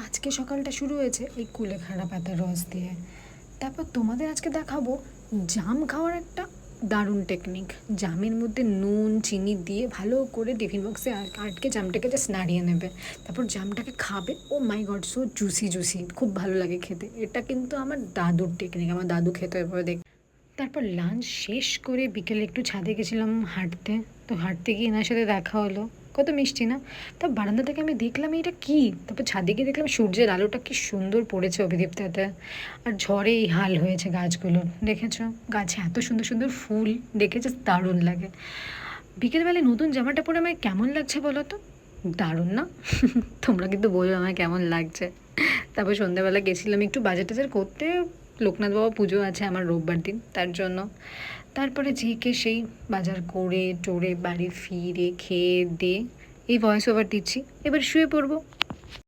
আজকে সকালটা শুরু হয়েছে এই কুলেখাড়া পাতার রস দিয়ে। তারপর তোমাদের আজকে দেখাবো জাম খাওয়ার একটা দারুণ টেকনিক। জামের মধ্যে নুন চিনি দিয়ে ভালো করে টিফিন বক্সে আটকে জামটাকে জাস্ট নাড়িয়ে নেবে, তারপর জামটাকে খাবে। ও মাই গড, সো জুসি জুসি, খুব ভালো লাগে খেতে। এটা কিন্তু আমার দাদুর টেকনিক, আমার দাদু খেতে এভাবে দেখ। তারপর লাঞ্চ শেষ করে বিকেলে একটু ছাদে গেছিলাম হাঁটতে। তো হাঁটতে গিয়ে এনার সাথে দেখা হলো। কত মিষ্টি না। তা বারান্দা থেকে আমি দেখলাম এটা কি, তারপর ছাদে গিয়ে দেখলাম সূর্যের আলোটা কি সুন্দর পড়েছে অভিদীপ্তাতে। আর ঝড়ে এই হাল হয়েছে গাছগুলোর, দেখেছো? গাছে এত সুন্দর সুন্দর ফুল দেখে জাস্ট দারুণ লাগে। বিকেলবেলায় নতুন জামাটা পরে আমায় কেমন লাগছে বলো তো? দারুণ না? তোমরা কিন্তু বলবে আমায় কেমন লাগছে। তারপর সন্ধ্যাবেলা গেছিলাম একটু বাজার টাজার করতে। লোকনাথ বাবা পুজো আছে আমার রোববার দিন, তার জন্য। তারপরে ঝেঁকে সেই বাজার করে টোরে বাড়ি ফিরে খেয়ে দিয়ে এই ভয়েস ওভার দিচ্ছি, এবার শুয়ে পড়বো।